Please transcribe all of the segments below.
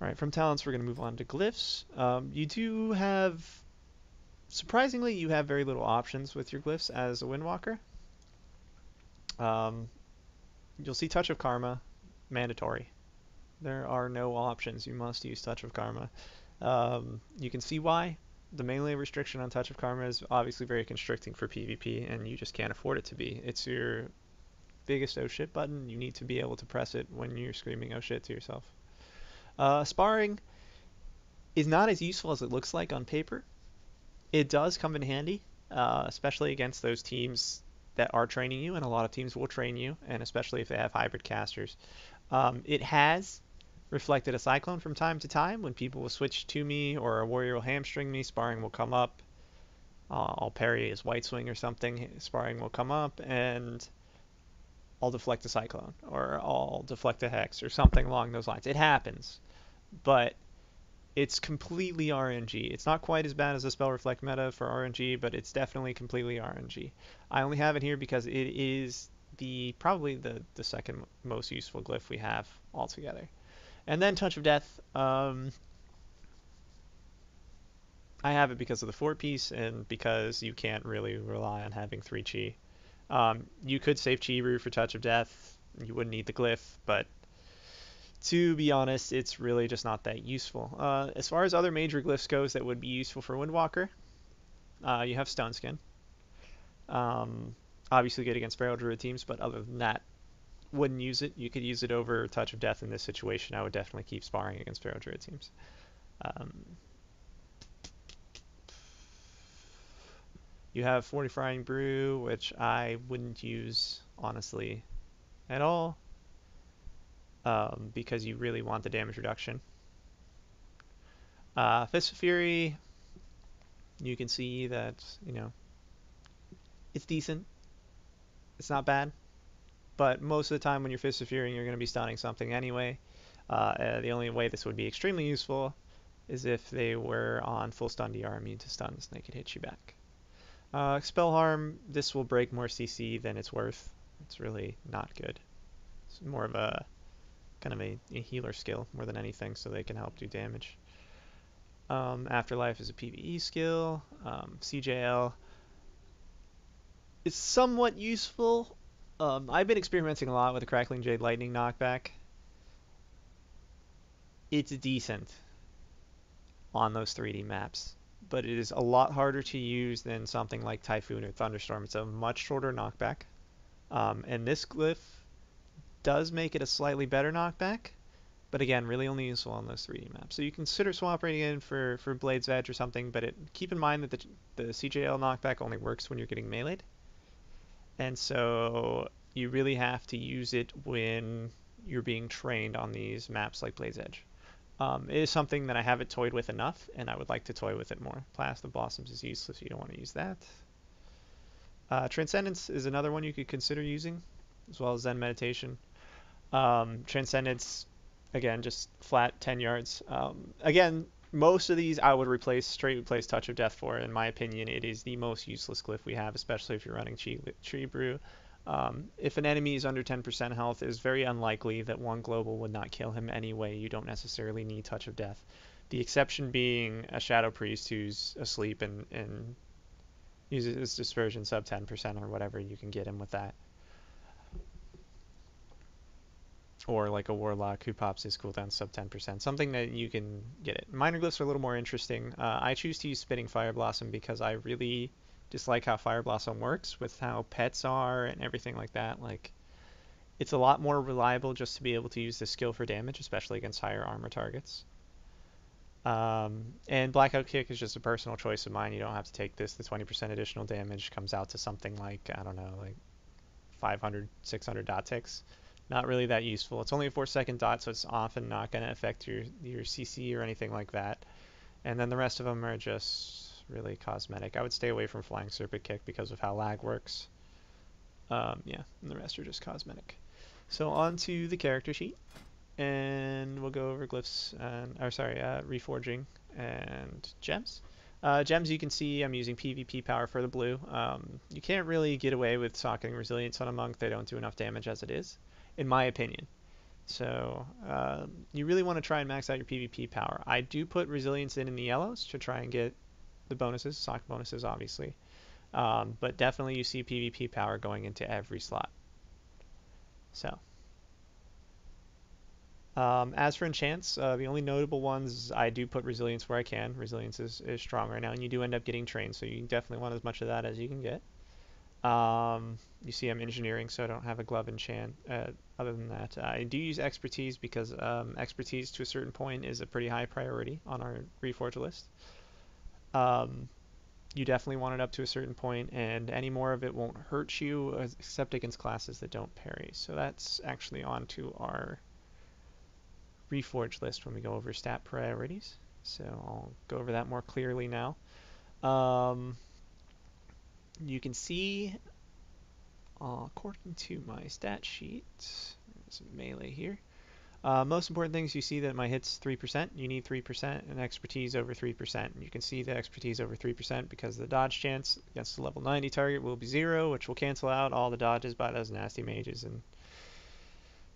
Alright, from talents we're going to move on to glyphs. You do have, surprisingly, you have very little options with your glyphs as a Windwalker. Um, you'll see Touch of Karma, mandatory. There are no options. You must use Touch of Karma. You can see why. The melee restriction on Touch of Karma is obviously very constricting for PvP, and you just can't afford it to be. It's your biggest oh shit button. You need to be able to press it when you're screaming oh shit to yourself. Sparring is not as useful as it looks like on paper. It does come in handy, especially against those teams that are training you, and a lot of teams will train you, and especially if they have hybrid casters. It has reflected a cyclone from time to time when people will switch to me or a warrior will hamstring me, sparring will come up. I'll parry his white swing or something, sparring will come up, and I'll deflect a cyclone or I'll deflect a hex or something along those lines. It happens, but it's completely RNG. It's not quite as bad as the spell reflect meta for RNG, but it's definitely completely RNG. I only have it here because it is probably the second most useful glyph we have altogether. And then Touch of Death. I have it because of the 4-piece and because you can't really rely on having 3 chi. You could save chi root for Touch of Death. You wouldn't need the glyph, but to be honest, it's really just not that useful. As far as other major glyphs goes that would be useful for Windwalker, you have Stone Skin. Obviously good against Feral Druid teams, but other than that, wouldn't use it. You could use it over Touch of Death in this situation. I would definitely keep sparring against Feral Druid teams. You have Fortifying Brew, which I wouldn't use, honestly, at all, because you really want the damage reduction. Fist of Fury, you can see that, it's decent. It's not bad. But most of the time when you're Fist of Fury, you're going to be stunning something anyway. The only way this would be extremely useful is if they were on full stun DR immune to stuns and they could hit you back. Expel Harm, this will break more CC than it's worth. It's really not good. It's more of a kind of a healer skill more than anything, so they can help do damage. Afterlife is a PvE skill. CJL is somewhat useful. I've been experimenting a lot with the Crackling Jade Lightning knockback. It's decent on those 3D maps, but it is a lot harder to use than something like Typhoon or Thunderstorm. It's a much shorter knockback. And this glyph does make it a slightly better knockback, but again, really only useful on those 3D maps. So you consider swap rating in for Blade's Edge or something, but keep in mind that the CJL knockback only works when you're getting meleeed. And so you really have to use it when you're being trained on these maps like Blade's Edge. It is something that I haven't toyed with enough, and I would like to toy with it more. Blast of Blossoms is useless, you don't want to use that. Transcendence is another one you could consider using, as well as Zen Meditation. Transcendence, again, just flat 10 yards. Again, most of these I would straight replace Touch of Death for. In my opinion, it is the most useless glyph we have, especially if you're running Tree Brew. If an enemy is under 10% health, it is very unlikely that one global would not kill him anyway. You don't necessarily need Touch of Death. The exception being a Shadow Priest who's asleep and uses his Dispersion sub 10% or whatever, you can get him with that. Or like a Warlock who pops his cooldown sub 10%. Something that you can get it. Minor glyphs are a little more interesting. I choose to use Spitting Fire Blossom because I really dislike how Fire Blossom works with how pets are and everything like that. Like, it's a lot more reliable just to be able to use this skill for damage, especially against higher armor targets. And Blackout Kick is just a personal choice of mine. You don't have to take this. The 20% additional damage comes out to something like, I don't know, like 500, 600 dot ticks. Not really that useful. It's only a 4-second dot, so it's often not going to affect your CC or anything like that. And then the rest of them are just really cosmetic. I would stay away from Flying Serpent Kick because of how lag works. Yeah, and the rest are just cosmetic. So on to the character sheet, and we'll go over glyphs and, reforging and gems. Gems, you can see I'm using PvP power for the blue. You can't really get away with socketing Resilience on a monk. They don't do enough damage as it is, in my opinion. So you really want to try and max out your PvP power. I do put resilience in the yellows to try and get the bonuses, sock bonuses, obviously. But definitely you see PvP power going into every slot. So as for enchants, the only notable ones I do put resilience where I can. Resilience is strong right now, and you do end up getting trained, so you definitely want as much of that as you can get. You see I'm engineering, so I don't have a glove enchant. Other than that, I do use expertise because expertise to a certain point is a pretty high priority on our Reforge list. Um, you definitely want it up to a certain point, and any more of it won't hurt you except against classes that don't parry. So that's actually onto our Reforge list when we go over stat priorities. So I'll go over that more clearly now. Um, you can see, according to my stat sheet, there's a melee here. Most important things, you see that my hit's 3%. You need 3% and expertise over 3%. You can see the expertise over 3% because the dodge chance against the level 90 target will be 0, which will cancel out all the dodges by those nasty mages and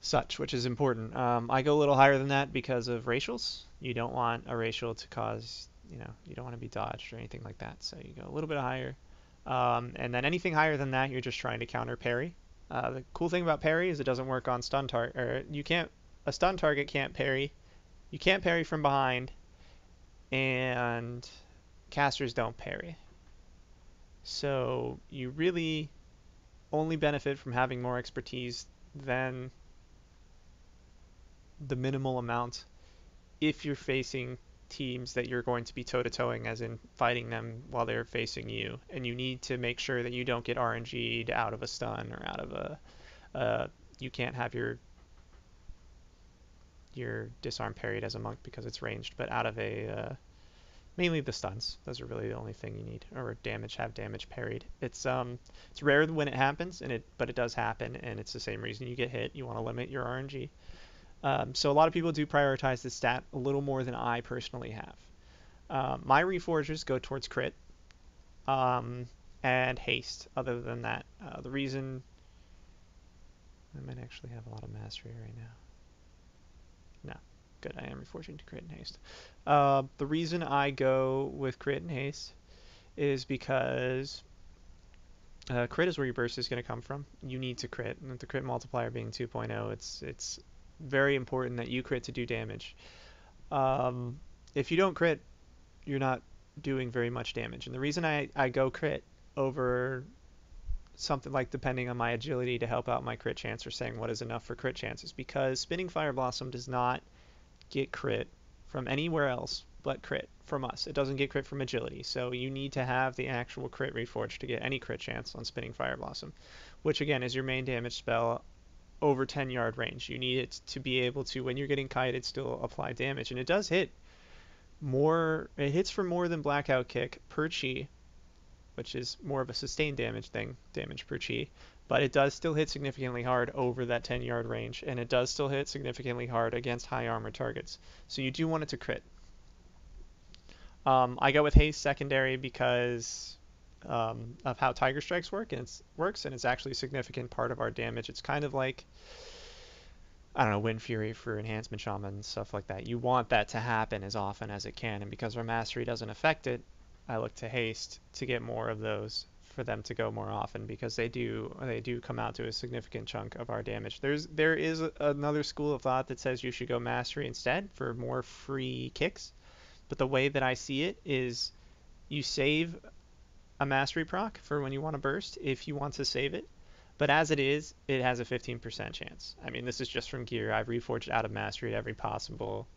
such, which is important. I go a little higher than that because of racials. You don't want a racial to cause, you don't want to be dodged or anything like that. So you go a little bit higher. And then anything higher than that, you're just trying to counter parry. The cool thing about parry is it doesn't work on stun target, or a stun target can't parry. You can't parry from behind, and casters don't parry. So you really only benefit from having more expertise than the minimal amount if you're facing teams that you're going to be toe-to-toeing, as in fighting them while they're facing you, and you need to make sure that you don't get RNG'd out of a stun or out of you can't have your disarm parried as a monk because it's ranged, but out of mainly the stuns. Those are really the only thing you need, or have damage parried. It's rare when it happens, but it does happen, and it's the same reason you get hit. You want to limit your RNG. So a lot of people do prioritize this stat a little more than I personally have. My reforgers go towards crit and haste. Other than that, the reason I might actually have a lot of mastery right now. No, good. I am reforging to crit and haste. The reason I go with crit and haste is because crit is where your burst is going to come from. You need to crit, and with the crit multiplier being 2.0, it's very important that you crit to do damage. If you don't crit, you're not doing very much damage. And the reason I go crit over something like depending on my agility to help out my crit chance, or saying what is enough for crit chances, because Spinning Fire Blossom does not get crit from anywhere else but crit from us. It doesn't get crit from agility, so you need to have the actual crit reforged to get any crit chance on Spinning Fire Blossom, which again is your main damage spell over 10-yard range. You need it to be able to, when you're getting kited, still apply damage, and it does hit more. It hits for more than Blackout Kick per chi, which is more of a sustained damage thing, damage per chi, but it does still hit significantly hard over that 10-yard range, and it does still hit significantly hard against high armor targets. So you do want it to crit. I go with haste secondary because of how Tiger Strikes works, and it's actually a significant part of our damage. It's kind of like, I don't know, Wind Fury for Enhancement Shaman and stuff like that. You want that to happen as often as it can, and because our mastery doesn't affect it, I look to haste to get more of those, for them to go more often, because they do come out to a significant chunk of our damage. There is another school of thought that says you should go mastery instead for more free kicks, but the way that I see it is you save a mastery proc for when you want to burst if you want to save it. But as it is, it has a 15% chance. I mean, this is just from gear. I've reforged out of mastery at every possible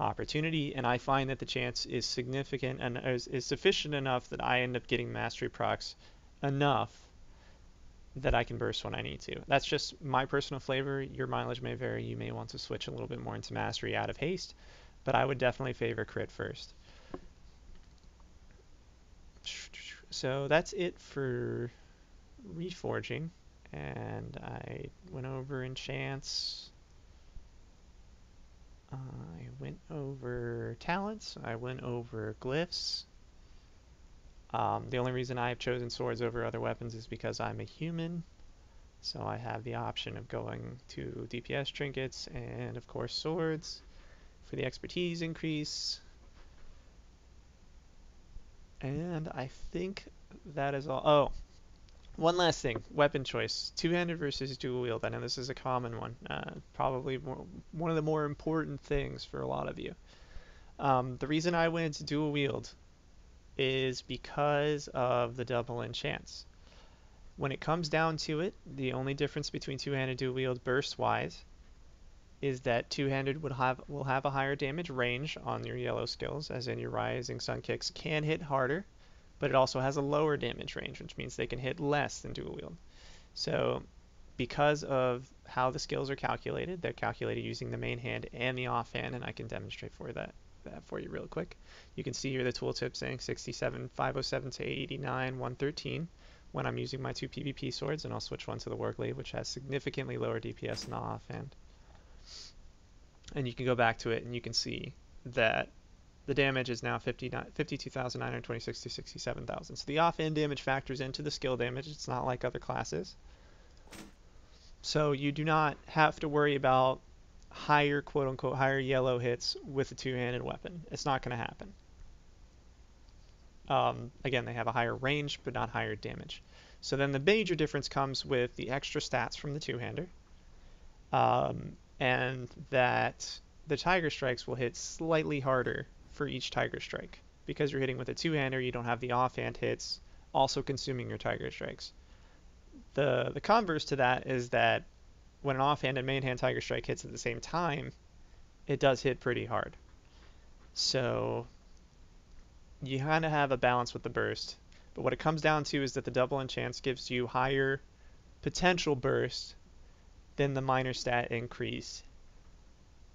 opportunity, and I find that the chance is significant and is sufficient enough that I end up getting mastery procs enough that I can burst when I need to. That's just my personal flavor. Your mileage may vary. You may want to switch a little bit more into mastery out of haste, but I would definitely favor crit first. So that's it for reforging, and I went over enchants. I went over talents. I went over glyphs. The only reason I've chosen swords over other weapons is because I'm a human. So I have the option of going to DPS trinkets and of course swords for the expertise increase. And I think that is all. Oh, one last thing, weapon choice. Two-handed versus dual wield. I know this is a common one. Probably one of the more important things for a lot of you. The reason I went to dual wield is because of the double enchants. When it comes down to it, the only difference between two-handed dual wield burst-wise is that two-handed will have a higher damage range on your yellow skills, as in your rising sun kicks can hit harder, but it also has a lower damage range, which means they can hit less than dual wield. So because of how the skills are calculated, they're calculated using the main hand and the offhand, and I can demonstrate that for you real quick. You can see here the tooltip saying 67, 507 to 89, 113 when I'm using my two PvP swords, and I'll switch one to the Warglaive, which has significantly lower DPS in the offhand. And you can go back to it and you can see that the damage is now 52,926 to 67,000. So the offhand damage factors into the skill damage. It's not like other classes. So you do not have to worry about higher, quote unquote, higher yellow hits with a two-handed weapon. It's not going to happen. Again, they have a higher range, but not higher damage. So then the major difference comes with the extra stats from the two-hander, and that the Tiger Strikes will hit slightly harder for each Tiger Strike. Because you're hitting with a two-hander, you don't have the offhand hits also consuming your Tiger Strikes. The converse to that is that when an offhand and main hand Tiger Strike hits at the same time, it does hit pretty hard. So you kind of have a balance with the burst. But what it comes down to is that the double enchants gives you higher potential burst than the minor stat increase,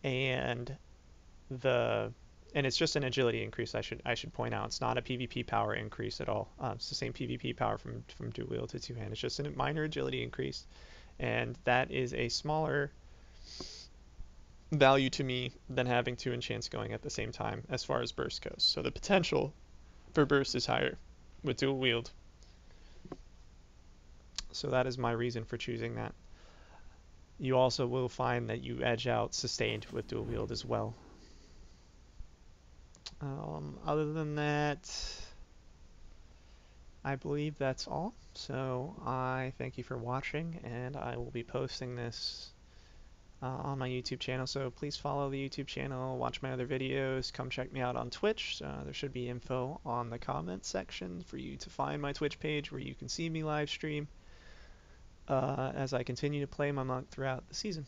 and it's just an agility increase. I should point out it's not a PvP power increase at all. It's the same PvP power from dual wield to two hand. It's just a minor agility increase, and that is a smaller value to me than having two enchants going at the same time as far as burst goes. So the potential for burst is higher with dual wield. So that is my reason for choosing that. You also will find that you edge out sustained with dual wield as well. Other than that, I believe that's all. So I thank you for watching, and I will be posting this on my YouTube channel. So please follow the YouTube channel, watch my other videos, come check me out on Twitch. There should be info on the comment section for you to find my Twitch page where you can see me live stream as I continue to play my monk throughout the season.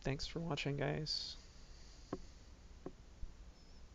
Thanks for watching, guys.